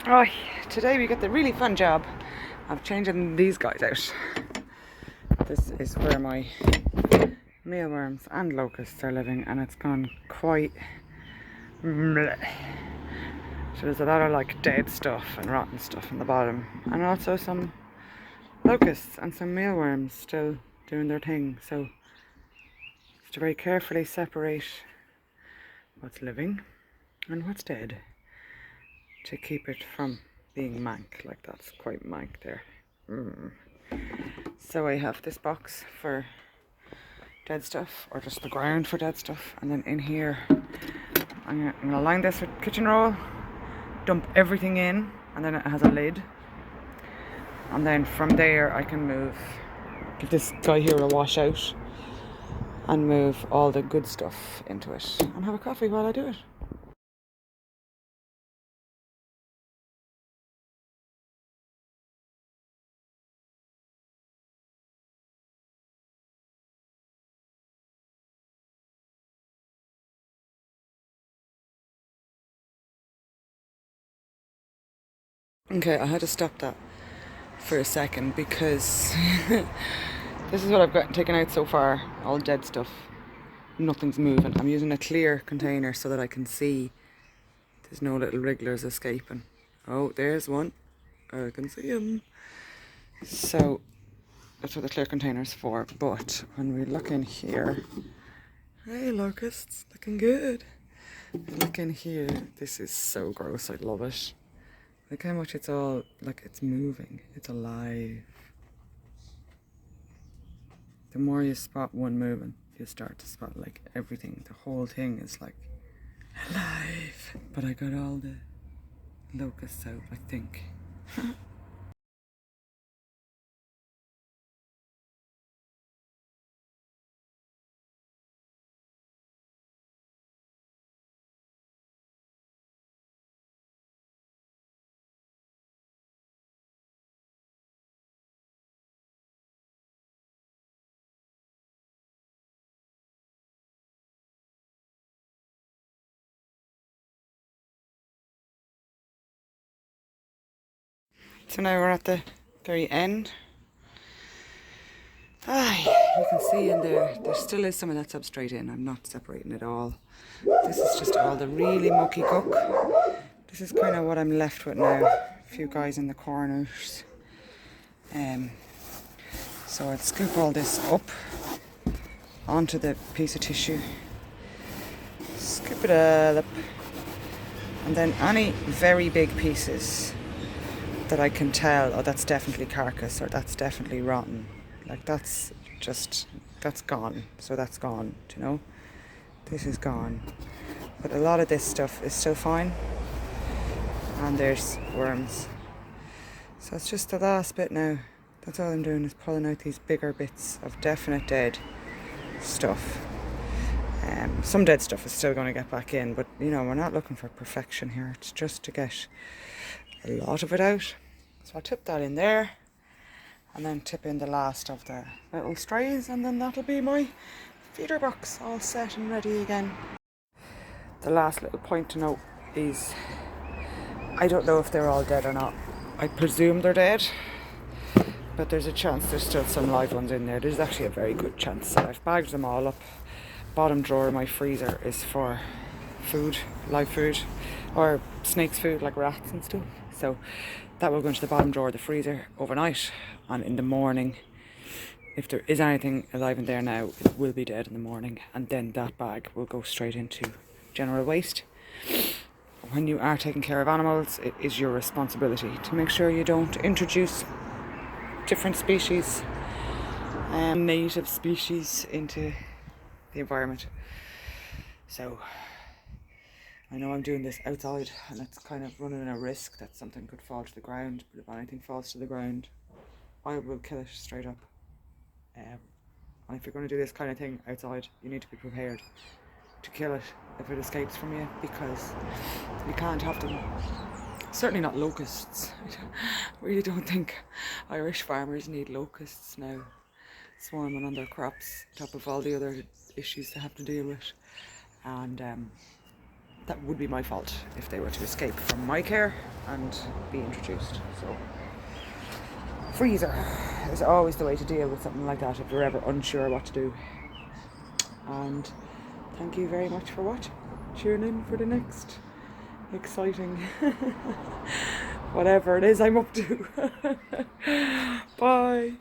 Right, today we get the really fun job of changing these guys out. This is where my mealworms and locusts are living, and it's gone quite bleh. So there's a lot of like dead stuff and rotten stuff in the bottom, and also some locusts and some mealworms still doing their thing. So just to very carefully separate what's living and what's dead, to keep it from being mank. Like, that's quite mank there. So I have this box for dead stuff, or just the ground for dead stuff, and then in here I'm gonna line this with kitchen roll, dump everything in, and then it has a lid, and then from there I can give this guy here a wash out and move all the good stuff into it and have a coffee while I do it. Okay, I had to stop that for a second because this is what I've got taken out so far, all dead stuff. Nothing's moving. I'm using a clear container so that I can see there's no little wrigglers escaping. Oh, there's one. I can see him. So that's what the clear container's for. But when we look in here, hey locusts, looking good. Look in here, this is so gross, I love it. Look how much it's all, like, it's moving, it's alive. The more you spot one moving, you start to spot like everything. The whole thing is like alive. But I got all the locusts out, I think. So now we're at the very end. You can see in there still is some of that substrate in. I'm not separating it all. This is just all the really mucky cook. This is kind of what I'm left with now. A few guys in the corners. So I'll scoop all this up onto the piece of tissue. Scoop it all up. And then any very big pieces that I can tell, oh, that's definitely carcass, or that's definitely rotten. Like, that's gone. So that's gone, you know? This is gone. But a lot of this stuff is still fine. And there's worms. So it's just the last bit now. That's all I'm doing, is pulling out these bigger bits of definite dead stuff. Some dead stuff is still going to get back in, but you know, we're not looking for perfection here. It's just to get a lot of it out. So I'll tip that in there, and then tip in the last of the little strays, and then that'll be my feeder box all set and ready again. The last little point to note is, I don't know if they're all dead or not. I presume they're dead, but there's a chance there's still some live ones in there. There's actually a very good chance. So I've bagged them all up. Bottom drawer of my freezer is for food, live food, or snakes food like rats and stuff. So that will go into the bottom drawer of the freezer overnight, and in the morning, if there is anything alive in there now, it will be dead in the morning, and then that bag will go straight into general waste. When you are taking care of animals, it is your responsibility to make sure you don't introduce different species, native species, into the environment. So I know I'm doing this outside, and it's kind of running a risk that something could fall to the ground, but if anything falls to the ground, I will kill it straight up. And if you're going to do this kind of thing outside, you need to be prepared to kill it if it escapes from you, because you can't have them. Certainly not locusts. I really don't think Irish farmers need locusts now swarming on their crops, on top of all the other issues they have to deal with. And that would be my fault if they were to escape from my care. and be introduced. So freezer is always the way to deal with something like that if you're ever unsure what to do. And thank you very much for watching. Tune in for the next exciting whatever it is I'm up to. Bye.